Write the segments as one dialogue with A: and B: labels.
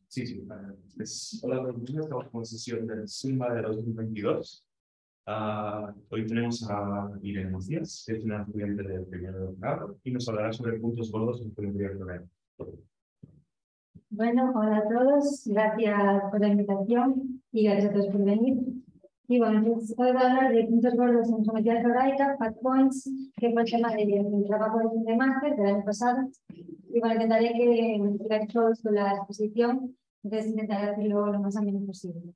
A: Sí, sí. Hola, buenos días. Estamos con sesión del SIMBA de 2022. Hoy tenemos a Irene Macías, que es una estudiante de primero grado, y nos hablará sobre puntos gordos en primer grado.
B: Bueno, hola a todos, gracias por la invitación y gracias a todos por venir. Y bueno, entonces hoy voy a hablar de puntos gordos en geometría algebraica, Fat Points, que fue el tema de mi trabajo de máster del año pasado. Y bueno, intentaré que me todos con la exposición, entonces intentaré hacerlo lo más ameno posible.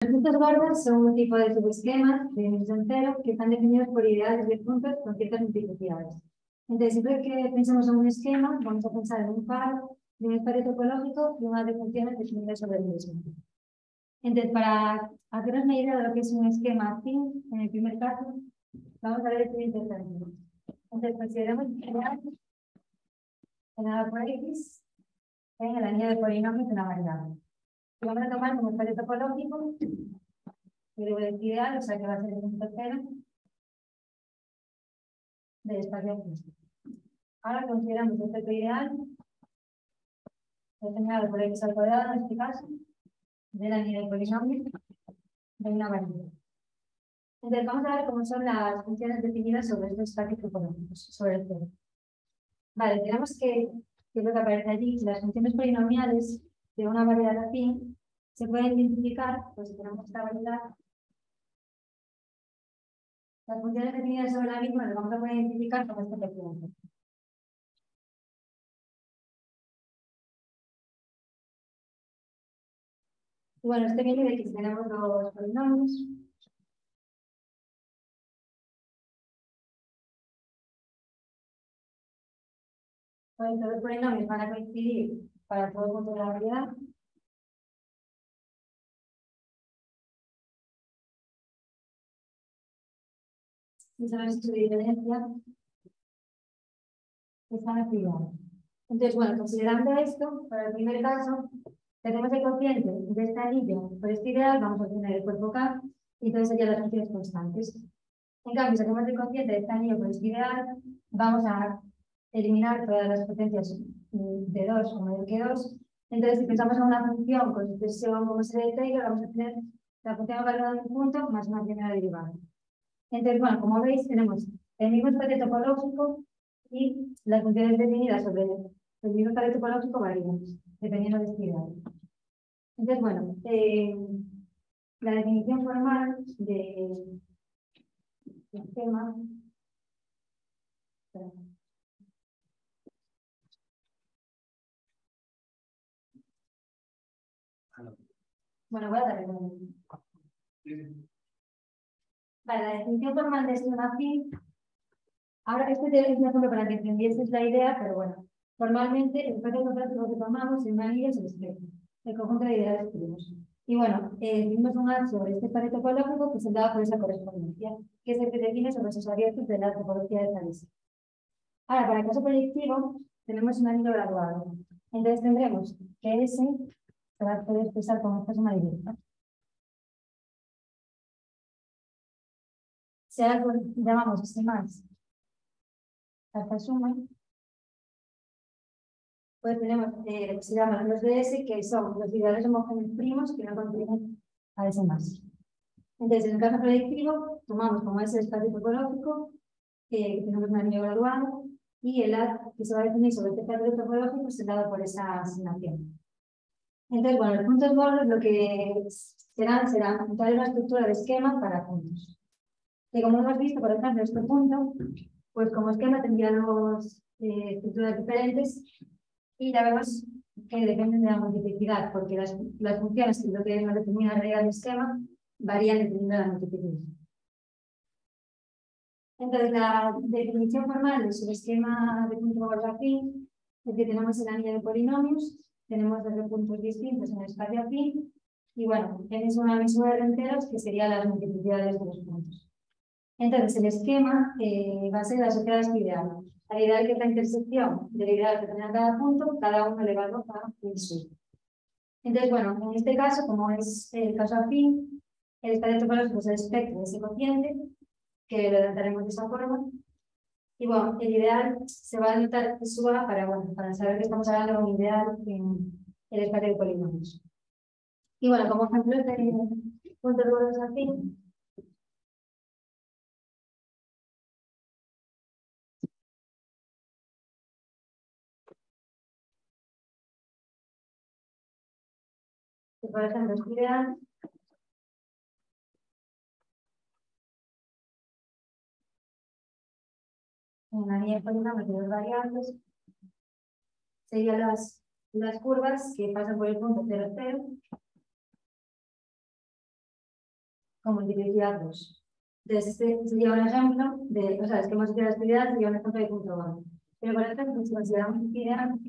B: Los puntos gordos son un tipo de subesquemas de dimensión cero que están definidos por ideales de puntos con ciertas multiplicidades. Entonces, siempre que pensemos en un esquema, vamos a pensar en un faro, de un espacio topológico y una de funciones definidas sobre el mismo. Entonces, para haceros una idea de lo que es un esquema afín, en el primer caso, vamos a ver el siguiente término. Entonces, consideramos en A por X en el anillo de polinomios de una variable. Y vamos a tomar como espacio topológico y luego el ideal, o sea que va a ser el punto cero del espacio físico. Ahora consideramos el punto ideal determinado por X al cuadrado, en este caso, del anillo de polinomio de una variable. Entonces vamos a ver cómo son las funciones definidas sobre estos espacios topológicos, sobre el cero. Vale, tenemos que es lo que aparece allí, las funciones polinomiales de una variedad afín se pueden identificar, pues si tenemos esta variedad, las funciones definidas sobre la misma las vamos a poder identificar como este pequeño. Y bueno, este viene de que tenemos los polinomios. Pues los polinomios van a coincidir para todo el punto de la variedad. Y son los hechos de diferencia que están afiliados. Entonces, bueno, considerando esto, para el primer caso, tenemos el cociente de este anillo por este ideal, vamos a obtener el cuerpo K, y entonces serían las funciones constantes. En cambio, si hacemos el cociente de este anillo por este ideal, vamos a eliminar todas las potencias de 2 o mayor que 2. Entonces, si pensamos en una función con expresión como serie de Taylor, vamos a tener la función evaluada en un punto más una primera derivada. Entonces, bueno, como veis, tenemos el mismo espacio topológico y las funciones definidas sobre el mismo espacio topológico varían, dependiendo de este ideal. Entonces, bueno, la definición formal del esquema. Bueno, voy a darle un... Vale, la definición formal de esquema afín. Ahora, este es un ejemplo para que entendieseis la idea, pero bueno, formalmente el espacio topológico que tomamos en una anillo es el espectro, el conjunto de ideales primos. Y bueno, vimos un A sobre este espacio topológico que se daba por esa correspondencia, que es el que define sobre esos abiertos de la topología de Talis. Ahora, para el caso proyectivo, tenemos un anillo graduado. Entonces tendremos que S se va a poder expresar como esta suma directa. Si ahora llamamos este más a esta suma, pues tenemos lo que se llaman los de S, que son los ideales homogéneos primos que no contienen a ese más. Entonces, en el caso proyectivo, tomamos como ese espacio topológico, que tenemos un anillo graduado, y el A que se va a definir sobre este espacio topológico es dado por esa asignación. Entonces, bueno, los puntos gordos lo que serán dar una estructura de esquema para puntos. Que como hemos visto, por ejemplo, este punto, pues como esquema tendría dos estructuras diferentes y ya vemos que dependen de la multiplicidad, porque las funciones que lo que nos determina la realidad del esquema varían dependiendo de la multiplicidad. Entonces, la definición formal de su esquema de punto gordo afín es que tenemos el anillo de polinomios, tenemos dos puntos distintos en el espacio afín, y bueno, n es una mesura de enteros que serían las multiplicidades de los puntos. Entonces, el esquema va a ser la sociedad ideal. La ideal que es la intersección del ideal que tenga cada punto, cada uno elevado a un sur. Entonces, bueno, en este caso, como es el caso afín, el espacio topológico es el espectro de ese cociente, que lo trataremos de esa forma. Y bueno, el ideal se va a anotar SUA para, bueno, para saber que estamos hablando de un ideal en el espacio de polinomios. Y bueno, como ejemplo de puntos gordos afín, que por ejemplo es ideal en una línea de polinomios de dos variables, serían las curvas que pasan por el punto 0, 0 con multiplicidad 2. Entonces, este sería un ejemplo de, o sea, es que hemos hecho la actividad, sería un ejemplo de punto gordo. Pero por ejemplo, si consideramos ideal,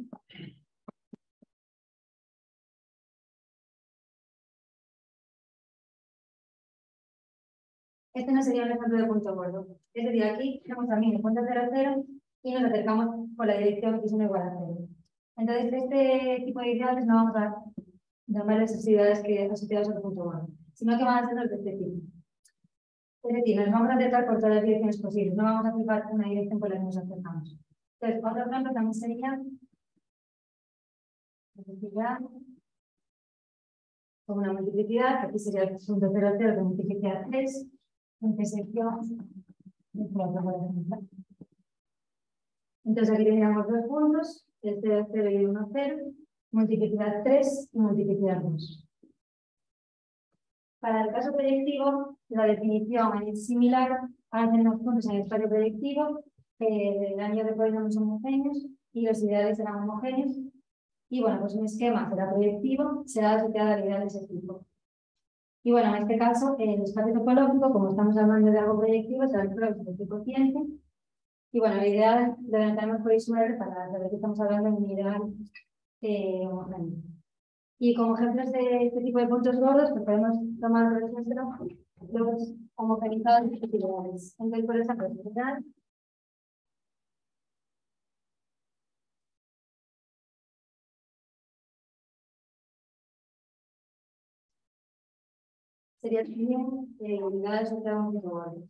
B: este no sería un ejemplo de punto gordo. Es decir, aquí tenemos también el punto 0, 0 y nos acercamos por la dirección que es 1 igual a 0. Entonces, este tipo de ideales no vamos a llamarles actividades que asociadas al punto gordo, sino que van a ser los de este tipo. Es decir, nos vamos a acercar por todas las direcciones posibles, no vamos a fijar una dirección por la que nos acercamos. Entonces, otro ejemplo también sería multiplicar con una multiplicidad, que aquí sería el punto 0, 0 que multiplica 3, intersección de 4, por ejemplo. Entonces aquí tendríamos dos puntos, el 0, 0 y el 1, 0, multiplicidad 3 y multiplicidad 2. Para el caso proyectivo, la definición es similar. Ahora tenemos puntos en el espacio proyectivo, el anillo de polinomios son homogéneos y los ideales serán homogéneos. Y bueno, pues un esquema será proyectivo, será asociado al ideal de ese tipo. Y bueno, en este caso, el espacio topológico, como estamos hablando de algo proyectivo, será el próximo de cociente. Y bueno, el ideal lo denotaremos por ISUR para saber que estamos hablando de un ideal homogéneo. Y como ejemplos de este tipo de puntos gordos, pues podemos tomar, por ejemplo, los homogenizados ideales. Entonces, por ejemplo, el ideal sería también el ideal asociado a un punto gordo.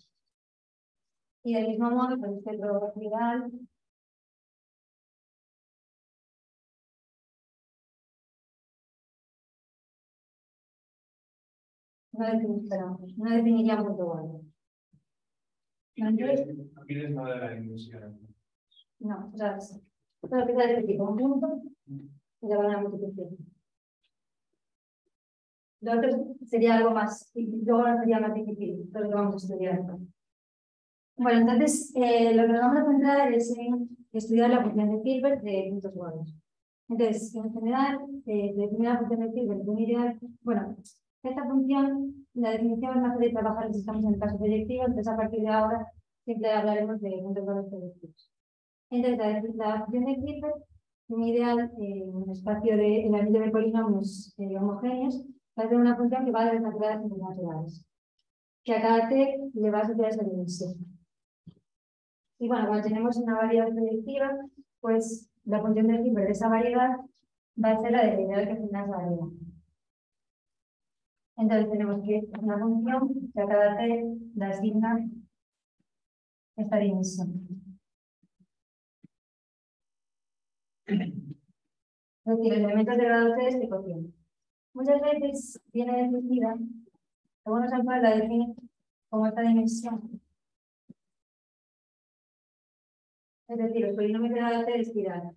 B: Y del mismo modo, pues este otro ideal no definiría un punto gordo. Entonces,
A: Aquí es lo de la dimensión.
B: no, o sea, todo que sea de este tipo, un punto, y le van a multiplicar. Lo otro sería algo más, y luego no sería más difícil, pero lo vamos a estudiar. Bueno, entonces lo que nos vamos a centrar es en estudiar la función de Hilbert de puntos gordos. Entonces, en general, definir la función de Hilbert de un ideal, bueno, esta función, la definición es más fácil de trabajar si estamos en el caso proyectivo, entonces a partir de ahora siempre hablaremos de puntos gordos proyectivos. Entonces, la función de Hilbert, un ideal en un espacio de, en el anillo de polinomios homogéneos, va a ser una función que va de las naturales a naturales, que a cada t le va a asociar esa dimensión. Y bueno, cuando tenemos una variedad proyectiva, pues la función del Hilbert de esa variedad va a ser la del ideal que asigna esa variedad. Entonces tenemos que una función que a cada t le asigna esta dimensión. Es decir, el elemento de grado t es este cociente. Muchas veces viene definida, algunos autores la definen como esta dimensión. Es decir, los polinomios de grado t de espiral.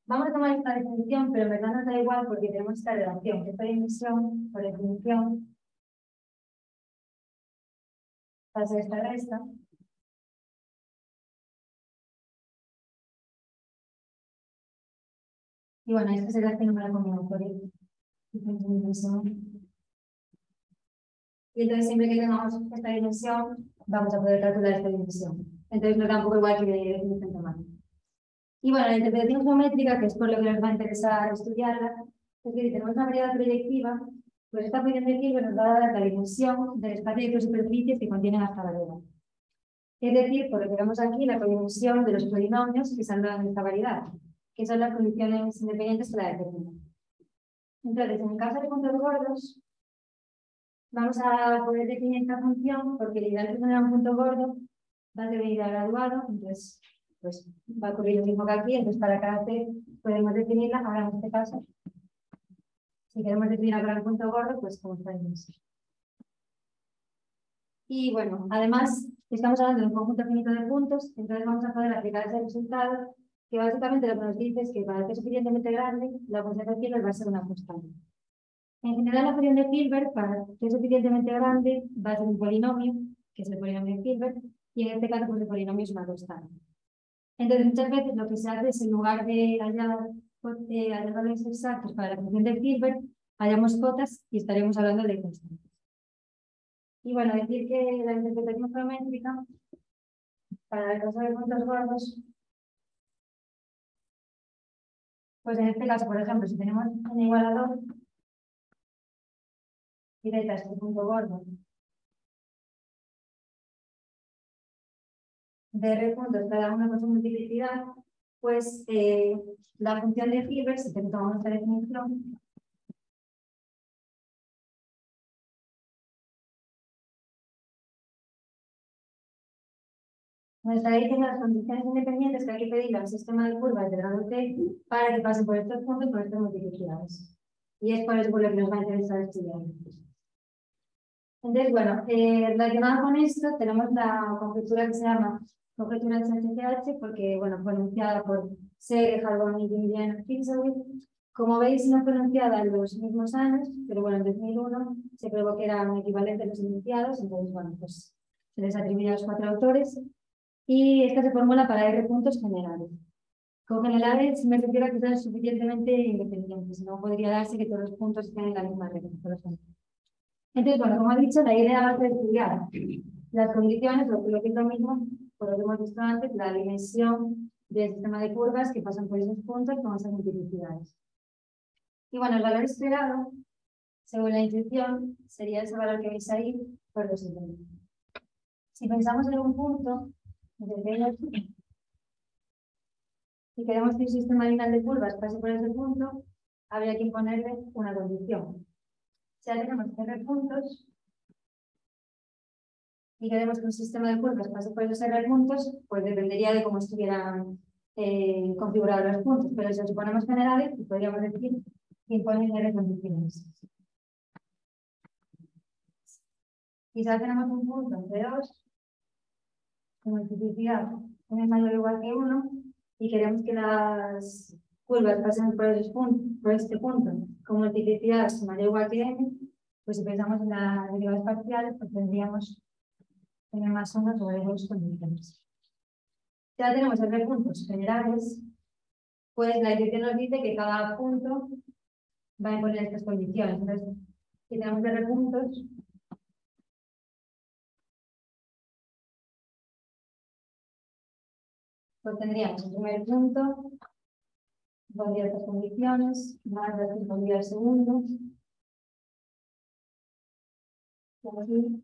B: Vamos a tomar esta definición, pero en verdad nos da igual porque tenemos esta relación. Esta dimensión, por definición, va a ser esta resta. Y bueno, esta será el número combinatorio. Y entonces siempre que tengamos esta dimensión, vamos a poder calcular esta dimensión. Entonces no tampoco igual que de definición temática. Y bueno, la interpretación geométrica, que es por lo que nos va a interesar estudiarla, es que si tenemos una variedad proyectiva, pues esta función de Hilbert nos va a dar la dimensión del espacio de superficies que contienen esta variedad. Es decir, por lo que vemos aquí, la codimensión de los polinomios que se han dado en esta variedad, que son las condiciones independientes que la determinan. Entonces, en el caso de puntos gordos, vamos a poder definir esta función porque el ideal que tener un punto gordo va a devenir a graduado, entonces pues, va a ocurrir lo mismo que aquí, entonces para cada t podemos definirla, ahora en este caso, si queremos definir ahora el punto gordo, pues como está en eso. Y bueno, además, estamos hablando de un conjunto finito de puntos, entonces vamos a poder aplicar ese resultado, que básicamente lo que nos dice es que para que sea suficientemente grande, la función de Hilbert va a ser una constante. En general, la función de Hilbert, para que sea suficientemente grande, va a ser un polinomio, que es el polinomio de Hilbert, y en este caso, pues el polinomio es una constante. Entonces, muchas veces lo que se hace es, en lugar de hallar valores exactos para la función de Hilbert, hallamos cotas y estaremos hablando de constantes. Y bueno, decir que la interpretación geométrica, para el caso de puntos gordos, pues en este caso, por ejemplo, si tenemos un igualador, y delta es un punto gordo, de R puntos cada uno con su multiplicidad, pues la función de Hilbert, si tomamos esta definición, nos está diciendo las condiciones independientes que hay que pedir al sistema de curvas de grado T para que pase por estos puntos por estas multiplicidades. Y es por eso por lo que nos va a interesar estudiar. Entonces, bueno, relacionado con esto, tenemos la conjetura que se llama conjetura de SHH, porque, bueno, fue anunciada por Segre, Harbon y Julian Fitzgerald. Como veis, no fue anunciada en los mismos años, pero bueno, en 2001 se probó que eran equivalentes los enunciados, entonces, bueno, pues se les atribuye a los 4 autores. Y esta se formula para R puntos generales. Con generales me refiero a que sean suficientemente independientes, no podría darse que todos los puntos estén en la misma regla, por ejemplo. Entonces, bueno, como he dicho, la idea va a ser estudiar las condiciones, lo que es lo mismo, por lo que hemos visto antes, la dimensión del sistema de curvas que pasan por esos puntos con esas multiplicidades. Y bueno, el valor esperado, según la intuición, sería ese valor que veis ahí por lo siguiente. Si pensamos en un punto, desde aquí, y queremos que el sistema lineal de curvas pase por ese punto, habría que imponerle una condición. Si ya tenemos R puntos, y queremos que un sistema de curvas pase por esos R puntos, pues dependería de cómo estuvieran configurados los puntos. Pero si los ponemos generales, pues podríamos decir que imponen R condiciones. Quizás tenemos un punto entre 2, con multiplicidad n es mayor o igual que 1, y queremos que las curvas pasen por este punto con multiplicidad mayor o igual que n, pues si pensamos en las derivas parciales, pues tendríamos n más 1 sobre 2 condiciones. Ya tenemos R puntos generales, pues la intuición nos dice que cada punto va a imponer estas condiciones. Entonces, si tenemos R puntos, pues tendríamos el primer punto, pondría estas condiciones, más las que pondría el segundo, y así,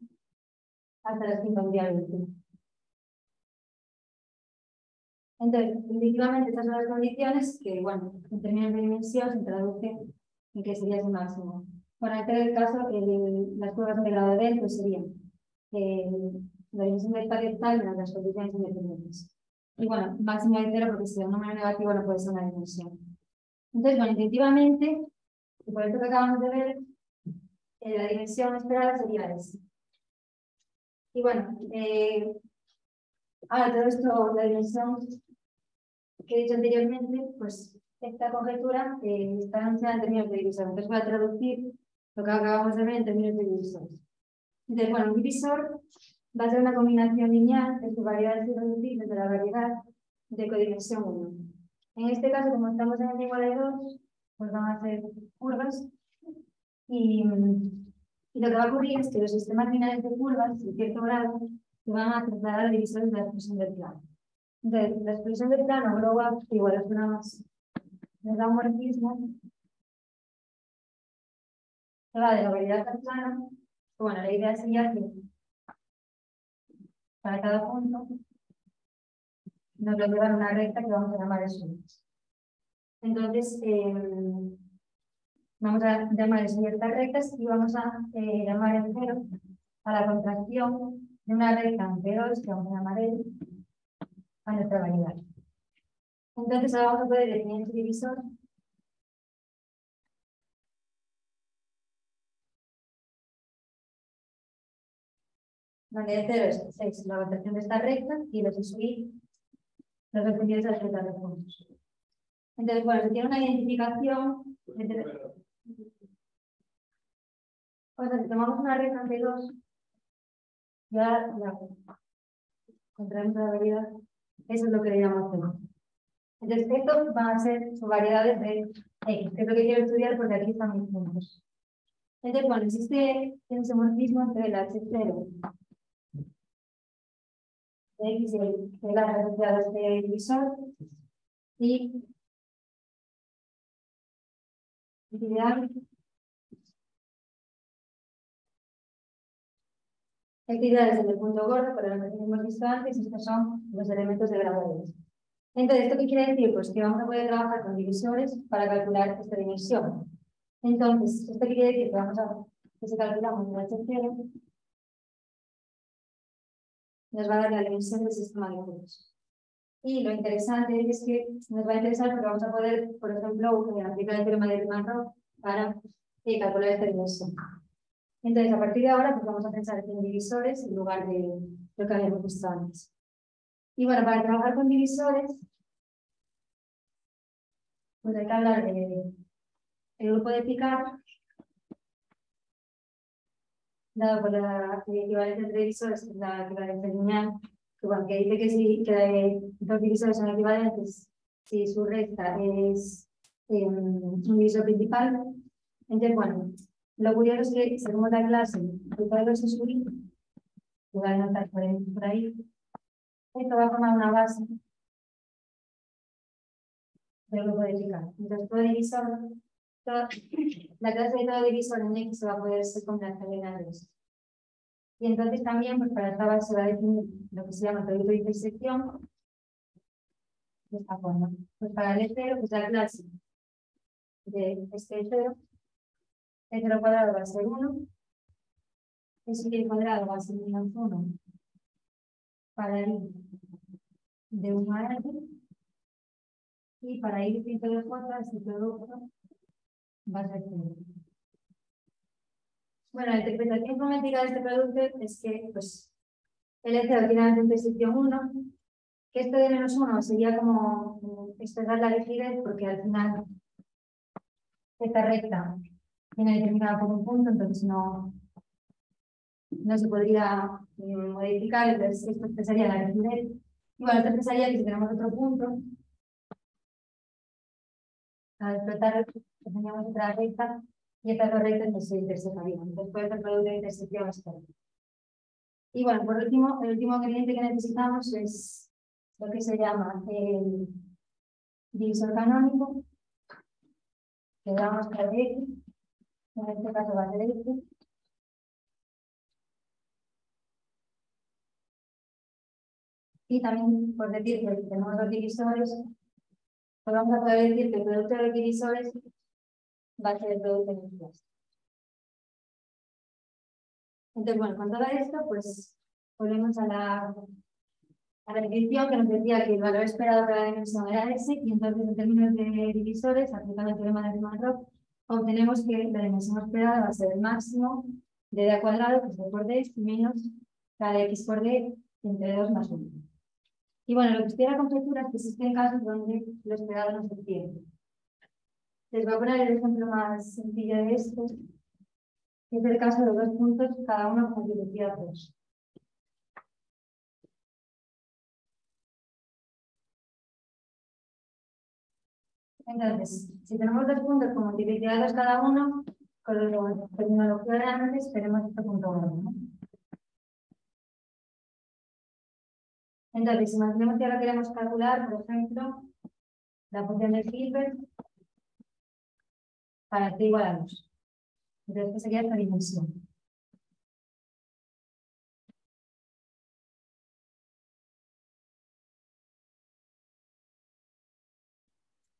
B: hasta las que pondría el último. Entonces, definitivamente estas son las condiciones que, bueno, en términos de dimensión se traduce en que sería ese máximo. Bueno, en este caso, las curvas de grado de B pues serían la dimensión del espacio total menos las condiciones independientes. Y bueno, máximo de 0 porque si da un número negativo no puede ser una dimensión. Entonces, bueno, intuitivamente, y por esto que acabamos de ver, la dimensión esperada sería esa. Y bueno, ahora todo esto, la dimensión que he dicho anteriormente, pues esta conjetura está anunciada en términos de divisor. Entonces voy a traducir lo que acabamos de ver en términos de divisores. Entonces, bueno, un divisor va a ser una combinación lineal de sus variedades irreducibles de la variedad de codimensión 1. En este caso, como estamos en el igual de 2, pues van a ser curvas. Y lo que va a ocurrir es que los sistemas lineales de curvas, de cierto grado, se van a trasladar a divisores de la expresión del plano. Entonces, la expresión del plano global, igual es una más, nos da un morfismo, que va de la variedad al plano. Bueno, la idea sería que para cada punto, nos lo lleva a una recta que vamos a llamar esferitas. Entonces, vamos a llamar ciertas rectas y vamos a llamar en cero a la contracción de una recta entre dos, que vamos a llamar L, a nuestra variedad. Entonces, ahora vamos a poder definir el divisor. Donde de 0 es 6 la contracción de esta recta y los de subir los definidos a las rectas de puntos. Entonces, bueno, se tiene una identificación entre... O sea, si tomamos una recta entre dos, ya la contraemos la variedad, eso es lo que le llamamos tema. Entonces, esto van a ser sus variedades de X, que es lo que quiero estudiar porque aquí están mis puntos. Entonces, bueno, existe un isomorfismo entre el H0 de X y de las asociadas de divisor y ideal actividades en el punto gordo, pero lo que hemos visto antes, estos son los elementos de grado de X. Entonces, ¿esto qué quiere decir? Pues que vamos a poder trabajar con divisores para calcular esta dimensión. Entonces, ¿esto qué quiere decir? Que vamos a que si calculamos el H0, nos va a dar la dimensión del sistema de puntos. Y lo interesante es que nos va a interesar porque vamos a poder, por ejemplo, aplicar el teorema de Riemann-Roch para calcular esta dimensión. Entonces, a partir de ahora, pues vamos a pensar en divisores en lugar de lo que habíamos visto antes. Y bueno, para trabajar con divisores, pues hay que hablar del grupo de Picard, dado por la equivalencia entre divisores, que es la equivalencia lineal, que, bueno, que dice que si dos divisores son equivalentes, si su recta es un divisor principal. Entonces, bueno, lo curioso es que según la clase de todos los subir, que voy a anotar por ahí, esto va a formar una base del grupo de Picard. Entonces, todo divisor, la clase de todo divisor en X se va a poder ser con la cadena de esto. Y entonces también, pues para esta base se va a definir lo que se llama producto de intersección de esta forma. Pues para el E0, pues la clase de este E0, E0 cuadrado va a ser 1, Y cuadrado va a ser menos 1 para ir de 1 a R, y para ir de J, este producto va a ser 0. Bueno, la interpretación geométrica de este producto es que pues, el E0 tiene una intersección 1, que esto de menos 1 sería como expresar la rigidez, porque al final esta recta viene determinada por un punto, entonces no se podría modificar, entonces esto expresaría la rigidez. Y bueno, esto expresaría que si tenemos otro punto, al explotar, teníamos otra recta, y estas dos rectas no se intersecarían. Entonces puede ser producto de intersección externa. Y bueno, por último, el último ingrediente que necesitamos es lo que se llama el divisor canónico, que damos a X, en este caso va a ser X. Y también, por decir que tenemos los divisores, pues vamos a poder decir que el producto de los divisores va a ser el producto de los clases. Entonces, bueno, con todo esto, pues volvemos a la definición que nos decía que el valor esperado para la dimensión era S, y entonces en términos de divisores, aplicando el teorema de Riemann-Roch, obtenemos que la dimensión esperada va a ser el máximo de d al cuadrado, que es d por d, menos la de x por d entre 2 más 1. Y bueno, lo que estoy a la conjetura es que existen casos donde lo esperado no se obtiene. Les voy a poner el ejemplo más sencillo de esto, que es el caso de dos puntos, cada uno con multiplicidad 2. Entonces, si tenemos dos puntos con multiplicidad 2 cada uno, con la terminología de antes, tenemos este punto 1, ¿no? Entonces, imaginemos que ahora queremos calcular, por ejemplo, la función de Hilbert para t igual a 2. Entonces, esta sería esta dimensión.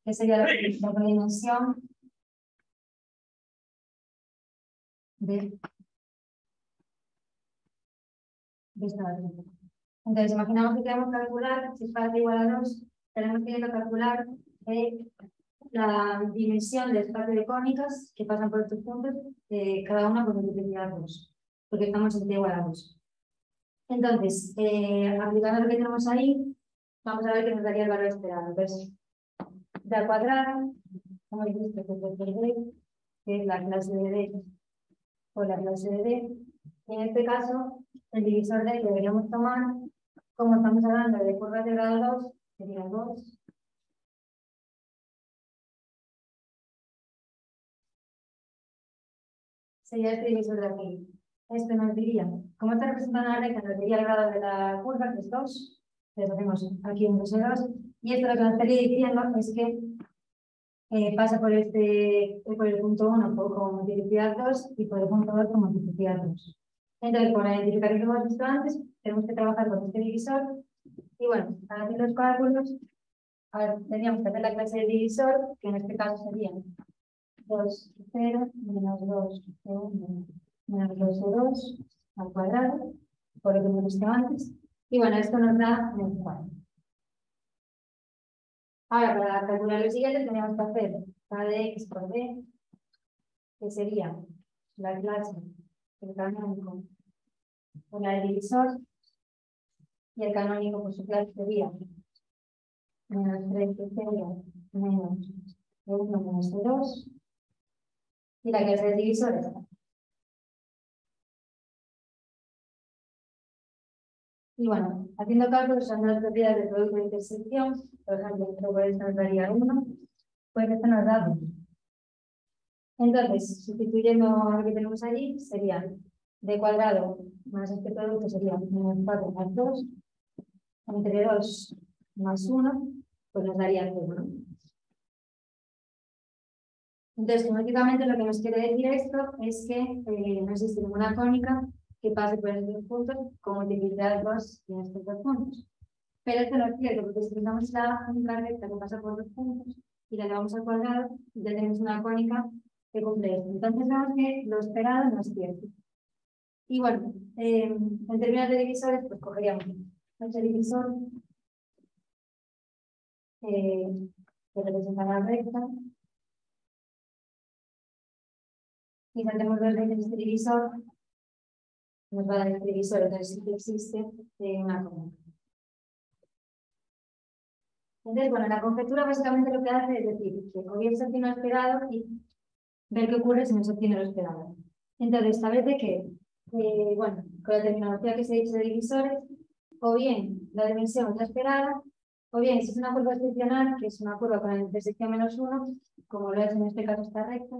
B: que sería la dimensión de esta variable. Entonces, imaginamos que queremos calcular, si es para t igual a 2, tenemos que calcular la dimensión del espacio de cónicas que pasan por estos puntos, cada una por multiplicidad 2, porque estamos en t igual a 2. Entonces, aplicando lo que tenemos ahí, vamos a ver qué nos daría el valor esperado. Entonces, d al cuadrado, como dijiste, que es la clase de d o la clase de d. Y en este caso, el divisor d que deberíamos tomar, como estamos hablando de curvas de grado 2, sería 2. Sería este divisor de aquí. Esto nos diría, como está representando la recta, nos diría el grado de la curva, que es 2. Entonces hacemos aquí un 2 y 2. Y esto lo que nos estaría diciendo es que pasa por el punto 1 con multiplicidad 2 y por el punto 2 con multiplicidad 2. Entonces, para identificar lo que hemos visto antes, tenemos que trabajar con este divisor. Y bueno, para hacer los cálculos, tendríamos que hacer la clase del divisor, que en este caso sería 2, 0, menos 2, 1, menos 2 de 2 al cuadrado, por lo que hemos visto antes. Y bueno, esto nos da un 4. Ahora, para calcular lo siguiente, tenemos que hacer k de x por d, que sería la clase del canónico por la del divisor, y el canónico por su clase sería menos 3 de 0, menos 1 menos 2, y la clase del divisor es esta. Y bueno, haciendo cálculos usando las propiedades del producto de intersección, por ejemplo, esto por esto nos daría 1, pues esto nos da 2. Entonces, sustituyendo lo que tenemos allí, sería d cuadrado más este producto sería menos 4 más 2, entre 2 más 1, pues nos daría 1. Entonces, geométricamente lo que nos quiere decir esto es que no existe ninguna cónica que pase por estos dos puntos con multiplicidad 2 en estos dos puntos. Pero esto no es cierto, porque si usamos la única recta que pasa por dos puntos y la llevamos al cuadrado, ya tenemos una cónica que cumple esto. Entonces vemos que lo esperado no es cierto. Y bueno, en términos de divisores, pues cogeríamos nuestro divisor que representa la recta. Y si hacemos dos veces este divisor, nos va a dar el divisor, entonces sí que existe una cónica. Entonces, bueno, la conjetura básicamente lo que hace es decir que o bien se obtiene lo esperado y ver qué ocurre si no se obtiene lo esperado. Entonces, saber de qué, bueno, con la terminología que se dice de divisores, o bien la dimensión es la esperada, o bien si es una curva excepcional, que es una curva con la intersección menos 1, como lo es en este caso esta recta,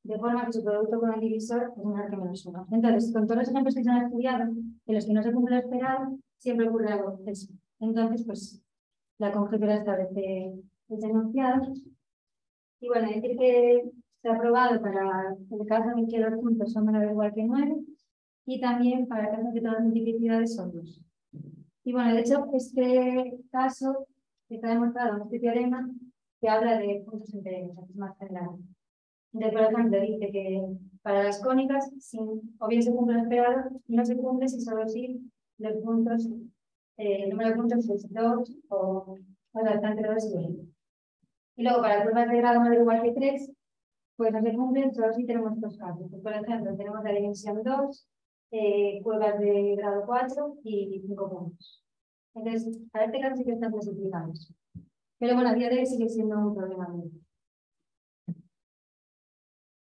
B: de forma que su producto con el divisor es menor que menos 1. Entonces, con todos los ejemplos que se han estudiado, en los que no se cumple lo esperado, siempre ocurre algo eso. Entonces, pues, la conjetura establece ese enunciado. Y bueno, decir que se ha aprobado para el caso en que los puntos son menor o igual que 9, y también para el caso en que todas las multiplicidades son 2. Y bueno, de hecho, este caso está demostrado en este teorema que habla de puntos enteros, que es más general. Entonces, por ejemplo, dice que para las cónicas, o bien se cumple lo esperado, y no se cumple si solo si los puntos, el número de puntos es 2 o sea, está entre 2 y 1. Y luego, para curvas de grado mayor o igual que 3, pues no se cumplen solo si tenemos estos casos. Pues, por ejemplo, tenemos la dimensión 2, curvas de grado 4 y 5 puntos. Entonces, para este caso sí que están clasificados. Pero bueno, a día de hoy sigue siendo un problema mío.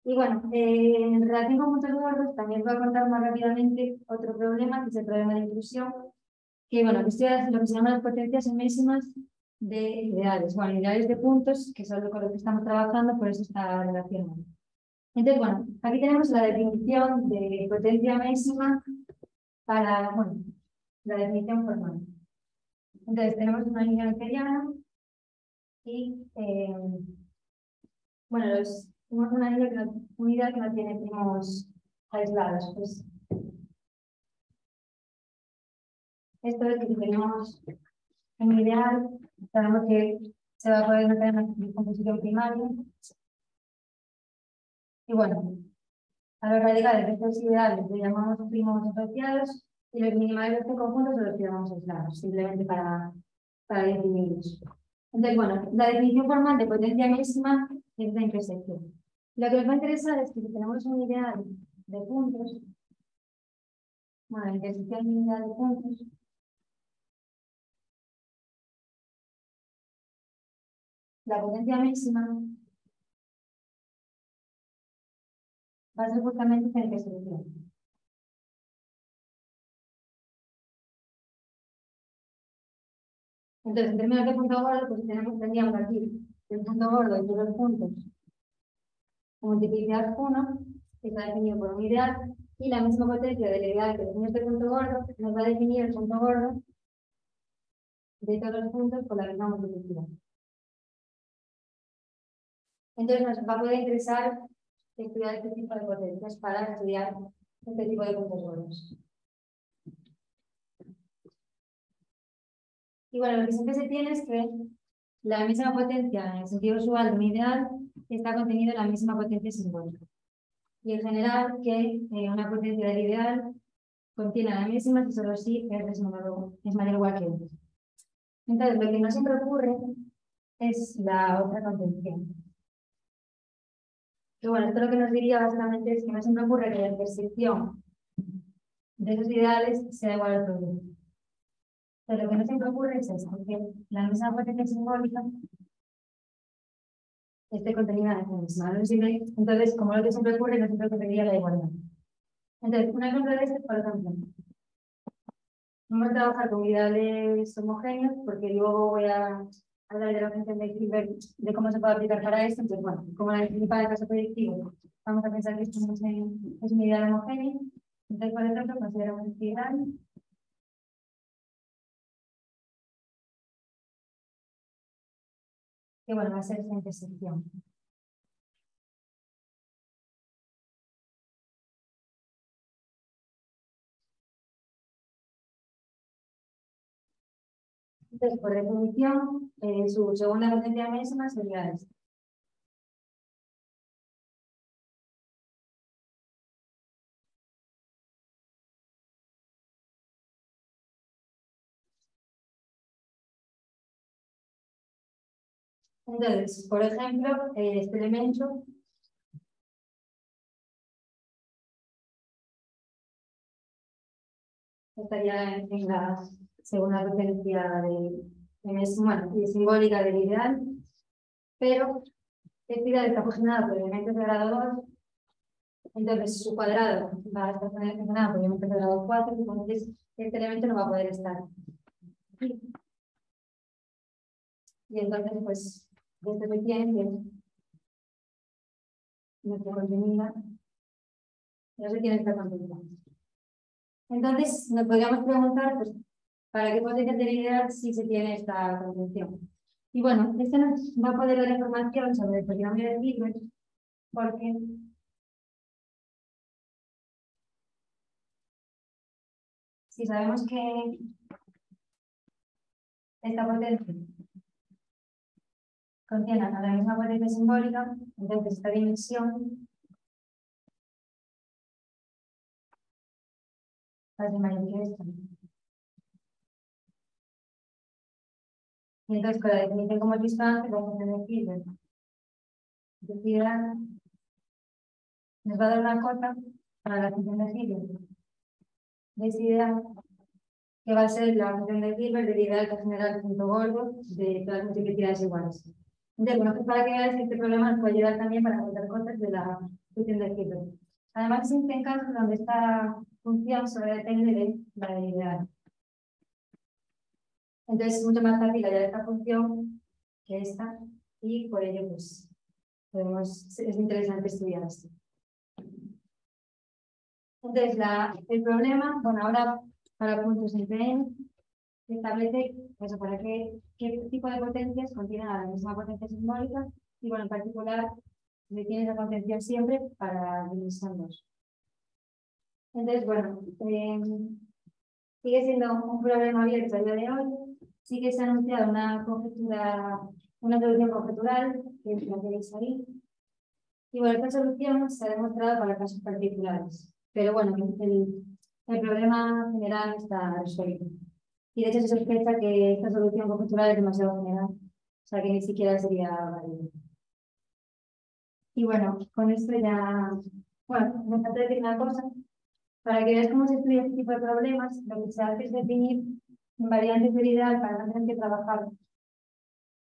B: Y bueno, en relación con puntos gordos, también voy a contar más rápidamente otro problema, que es el problema de inclusión, que bueno, que esto es lo que se llama las potencias enmésimas de ideales. Bueno, ideales de puntos, que son con lo que estamos trabajando, por eso está relacionado. Entonces, bueno, aquí tenemos la definición de potencia enmésima para, bueno, la definición formal. Entonces, tenemos una línea euclidiana y, bueno, tenemos una unidad que no tiene primos aislados. Pues, esto es que si tenemos En el ideal, sabemos que se va a poder notar en la composición primaria. Y bueno, a los radicales de estos ideales los llamamos primos asociados y los minimales de este conjunto se los llamamos aislados, simplemente para definirlos. Entonces, bueno, la definición formal de potencia máxima es la intersección. Lo que nos va a interesar es que si tenemos un ideal de puntos, bueno, la intersección de un ideal de puntos, la potencia máxima va a ser justamente esta intersección. Entonces, en términos de punto gordo, pues tendríamos aquí el punto gordo de todos los puntos multiplicar 1, que está definido por un ideal, y la misma potencia del ideal que define este punto gordo nos va a definir el punto gordo de todos los puntos por la misma multiplicidad. Entonces nos va a poder interesar estudiar este tipo de potencias para estudiar este tipo de puntos gordos. Y bueno, lo que siempre se tiene es que la misma potencia en el sentido usual de un ideal está contenido en la misma potencia simbólica. Y en general que una potencia del ideal contiene la misma si solo si R es mayor o igual que 1. Entonces, lo que no siempre ocurre es la otra contención. Y bueno, esto lo que nos diría básicamente es que no siempre ocurre que la intersección de esos ideales sea igual al producto. Pero lo que no siempre ocurre es esto, que la misma potencia simbólica esté contenida en la misma. Entonces, como lo que siempre ocurre, no siempre ocurriría la igualdad. Entonces, un ejemplo de esto es, por ejemplo, vamos a trabajar con ideales homogéneos, porque luego voy a hablar de la función de Hilbert, de cómo se puede aplicar para esto. Entonces, bueno, como la principal caso proyectivo, vamos a pensar que esto es un ideal homogéneo. Entonces, por ejemplo, consideramos este ideal. Que bueno, va a ser esta intersección. Entonces, por definición, su segunda potencia máxima sería esta. Entonces, por ejemplo, este elemento estaría en la segunda potencia simbólica del ideal, pero este ideal está funcionado por elementos de grado 2, entonces su cuadrado va a estar funcionado por elementos de grado 4, entonces este elemento no va a poder estar aquí. Y entonces, pues, desde que tiene que nuestra contenida no se tiene esta contenida. Entonces, nos podríamos preguntar, pues, ¿para qué potencia del ideal si se tiene esta contención? Y bueno, esto nos va a poder dar información sobre el polinomio de Hilbert, porque si sabemos que esta potencia contiene a la misma potencia simbólica, entonces esta dimensión va a ser mayor que esta. Y entonces, con la definición como hemos visto antes, vamos a tener Hilbert. Entonces, nos va a dar una cota para la función de Hilbert. De esta idea que va a ser la función de Hilbert del ideal que genera el punto gordo de todas las multiplicidades iguales. Entonces, bueno, pues para que veáis que este problema nos puede ayudar también para contar cosas de la función de Hilbert. Además, existen casos donde esta función solo depende de la del ideal. Entonces, es mucho más fácil hallar esta función que esta, y por ello, pues, es interesante estudiar esto. Entonces, el problema, bueno, ahora para puntos en Pn, establece eso, para qué tipo de potencias contienen a la misma potencia simbólica, y bueno, en particular, se tiene esa contención siempre para dimensión 2. Entonces, bueno, sigue siendo un problema abierto a día de hoy, sí que se ha anunciado una conjetura, una solución conjetural, que es la que veis ahí. Y bueno, esta solución se ha demostrado para casos particulares. Pero bueno, el problema general está resuelto. Y de hecho se sospecha que esta solución conjetural es demasiado general. O sea que ni siquiera sería válida. Y bueno, con esto ya... Bueno, me falta decir una cosa. Para que veas cómo se estudia este tipo de problemas, lo que se hace es definir variantes del ideal para no tener que trabajar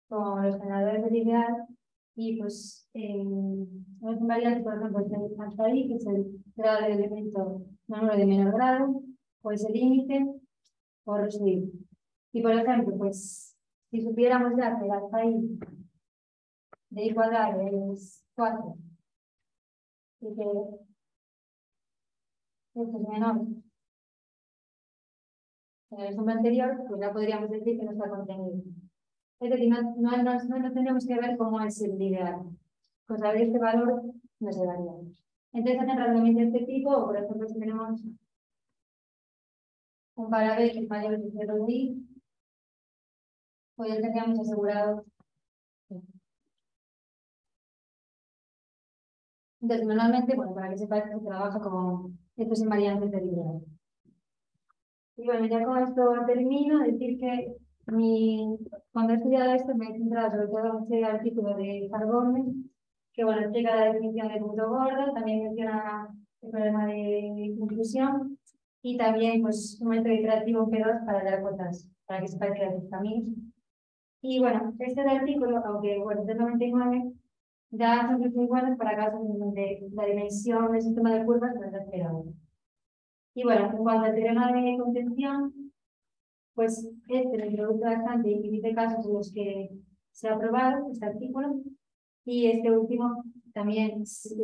B: con los generadores del ideal. Y pues, unas variantes, por ejemplo, el alfa i, que es el grado del elemento número de menor grado, o es el límite, o resuelve. Y por ejemplo, pues, si supiéramos ya que el alfa i de i cuadrado es 4 y que esto es menor en el ejemplo anterior, pues ya podríamos decir que no está contenido. Es decir, no tendríamos que ver cómo es el ideal. Pues saber este valor no se daría. Entonces, hacen razonamiento de este tipo, o por ejemplo, si tenemos un parámetro que es mayor que 0,i, pues ya tendríamos asegurado. Entonces, normalmente, bueno, para que sepáis que se trabaja como estos invariantes del ideal. Y bueno, ya con esto termino, decir que cuando he estudiado esto me he centrado sobre todo en este artículo de Fargone, que bueno, explica la definición de punto gordo, también menciona el problema de inclusión y también pues un método iterativo P2 para dar cuotas, para que sepáis que hay dos caminos. Y bueno, este artículo, aunque bueno, es de 99, da soluciones iguales para casos en donde la dimensión del sistema de curvas no es esperada. Y bueno, en cuanto al teorema de contención, pues este lo introduce bastante y dice casos en los que se ha aprobado este artículo. Y este último también se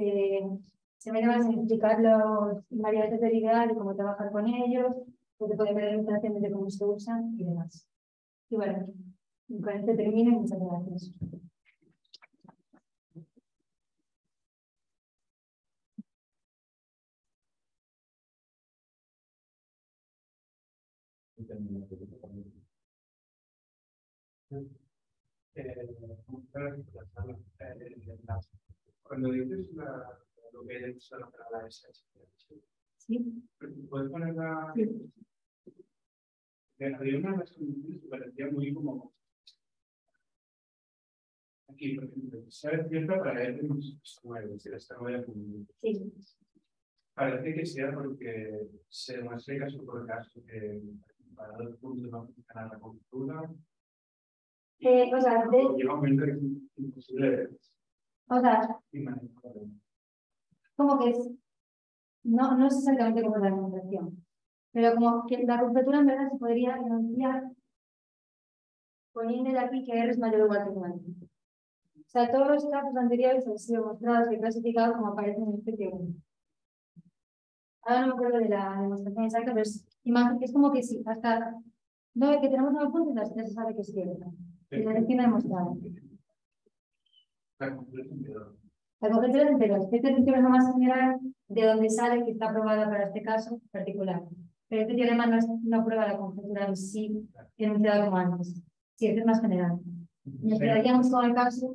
B: mete más en explicar los variantes del ideal y cómo trabajar con ellos, porque puede ver demostraciones de cómo se usan y demás. Y bueno, con este termino y muchas gracias.
A: Cuando dices lo que hay usado para la SH,
B: ¿Sí?
A: ¿puedes poner la...
B: Sí.
A: Había una de las condiciones que parecía muy como... Aquí, por ejemplo, ¿sabes cierto para él es decir, esta nueva comunidad?
B: Sí.
A: Parece que sea porque se demuestra caso por caso que para dos puntos no funciona la cultura.
B: O sea,
A: llega un momento que es imposible.
B: O sea, como que es, no es exactamente como la demostración, pero como que la conjetura en verdad se podría enunciar poniendo aquí que R es mayor o igual que 9. O sea, todos los casos anteriores han sido mostrados y clasificados como aparecen en este teorema. Ahora no me acuerdo de la demostración exacta, pero es como que sí, hasta no, que tenemos 9 puntos, ya se sabe que es cierto. Y la lección ha demostrado. La conjetura es entera. Este es el teorema más general de donde sale que está aprobada para este caso particular. Pero este teorema no prueba la conjetura en sí, enunciada como antes. Sí, este es más general. Nos quedaríamos con el caso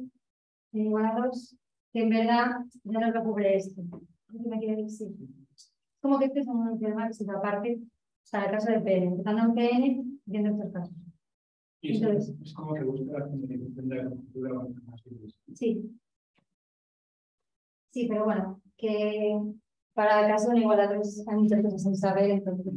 B: de igual a 2, que en verdad ya no lo cubre esto. ¿Qué me quiere decir? Como que este es un teorema que se da aparte para el caso de PN, empezando en PN, viendo estos casos.
A: Entonces, es como que busca la comunicación de la conjetura más.
B: Sí. Sí, pero bueno, que para el caso de un igualdad hay muchas cosas sin saber, entonces.